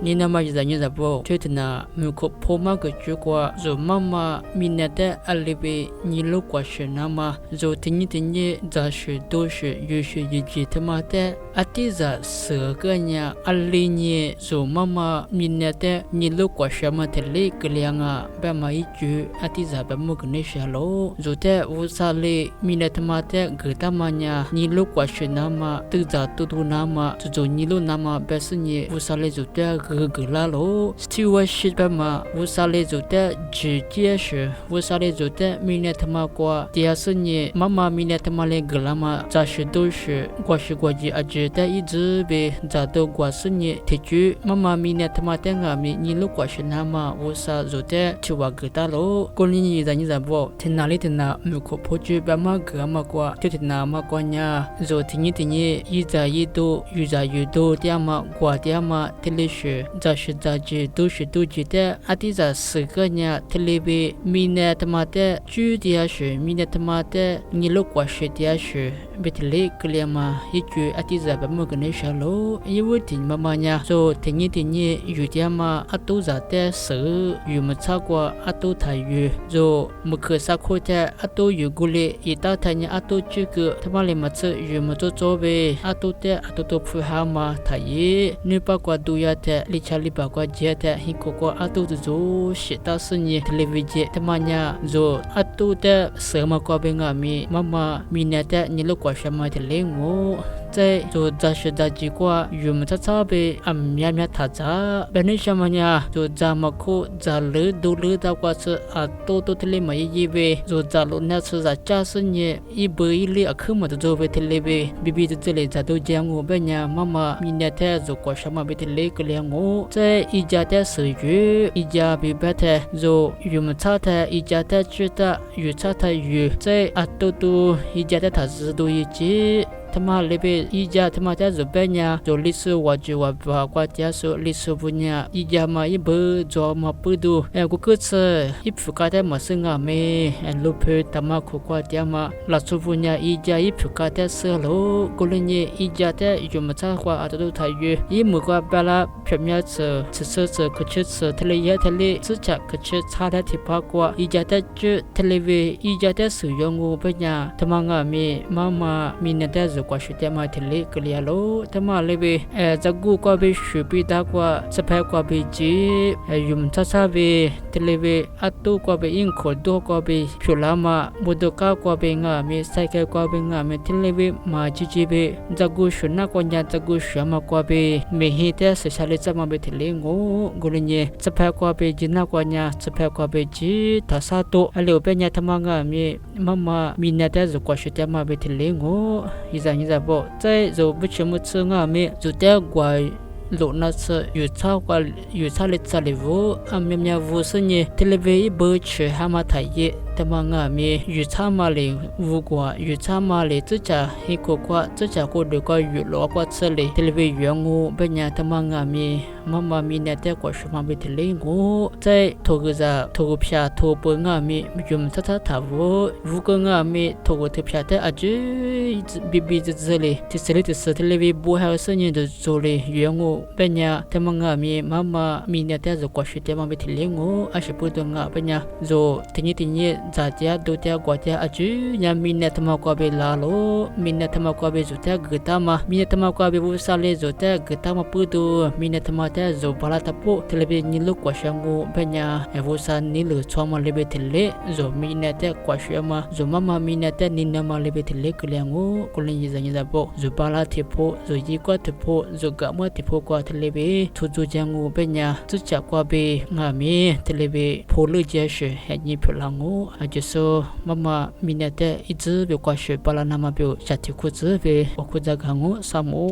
你那么在你在不就的那没可破嘛个结果就妈妈明年的阿里边你路过去那么就听你在学都是有学一句他妈的阿弟在十个人阿里呢就妈妈明年的你路过去嘛的嘞个两啊别嘛一句阿弟在别么个那些喽就的乌萨嘞明年他妈的个他妈呢你路过去那么都在都那么就你路那么别是你乌萨嘞就的个啦喽stewardship别嘛乌萨嘞就的直接是乌萨嘞就的明年他妈过第二是你妈妈明年他妈嘞个啦嘛在学都是过去过去啊觉得一直被在都过是你提举妈妈明年他妈的啊你路过去那么乌萨就的去哇个哒喽过年你在不听哪里听哪没可破举别嘛个嘛过就听哪嘛过呀就听你一在一都越在越多点嘛过点嘛听历史在学在这都是都觉得啊弟在十个人听里边明年他妈的主的是明年他妈的你路过去的是别听里个了嘛一句啊弟在别么个那些喽因为听妈妈呀就听你有点嘛啊都在的是有么差过啊都太有就么可啥可的啊都有过来一到他呢啊都这个他妈里么子有么做呗啊都的啊都不好嘛他也你把过都要的你家里把过接的你哥哥啊都就写到是你 television 他妈呀就啊都的什么过边啊咪妈妈咪那的你路过什么的领我在就在学的结果有么子差别啊咩他咋别那什么呀就咋么可咋了都了到过是啊都的里嘛一呗就咋了那是咋加是你一杯一里啊可么的就被的里呗比比这里咋都讲我别呀妈妈咪那的就过什么被的里个了我在一家的时月一家比别的就有么差的一家的觉得有差的有在啊都一家的他是都一起他妈那边一家他妈在日本呀，做历史话剧话把国家说历史分呀，一家嘛一不做嘛不多，我个次一副家的嘛是啊没，路边他妈苦瓜家嘛，老师分呀一家一副家的是喽，个人呢一家的有么差话啊都太远，一木瓜巴拉片面吃可吃特里也特里自家可吃差的提八卦，一家的就特里为一家的使用我不呀，他妈啊没妈妈明年的。过去的嘛，听里个里喽，他妈那边在古过边学边打过，在拍过边机，用查边，听里边啊多过边英国多过边，漂亮嘛，摩托车过边啊，没赛车过边啊，没听里边嘛机边，在古学那过年在古学嘛过边，没黑的是下来怎么边听里我人家在拍过边机那过年，在拍过边机，他啥多，啊六边伢他妈个没妈妈明年的是过去的嘛边听里我。你在不在就不全部吃啊没就得怪路那是有差过有差哩差哩vụ啊咩咩vụ是呢 television 不吃蛤蟆太热他妈啊咩有差嘛哩vụ过有差嘛哩自家一个过自家过的过有落过吃哩 television 我不然他妈啊咩妈妈咪那的过什么被的哩我在投个啥投个票投不啊咩用他vụ个啊咩投个投票的啊就比这里这里是 television 不还是呢的做哩原我banyak teman kami mama minat zo kwashe tema betilengo ashipudo nga banyak zo tinyi zatia dotia gwatia aju nya minat tema kwa be lalo minat tema kwa be zota getama minat tema kwa be usale zota getama pudo minat tema ta zo balatapo telebe nilu kwashango banyak evosan nilu choma lebetele zo minat kwashe ma zo mama minat ninna ma lebetele klengo kulin zanya bo zo balatipo zo yikwa tepo zo gamwa tepo qua telebe thu chu jangu benya chu cha qua be nga me telebe pholu je she hanyi phulangu ajeso mama minate izu be kwa she pala nama be chati khu zu be ku ja gangu samu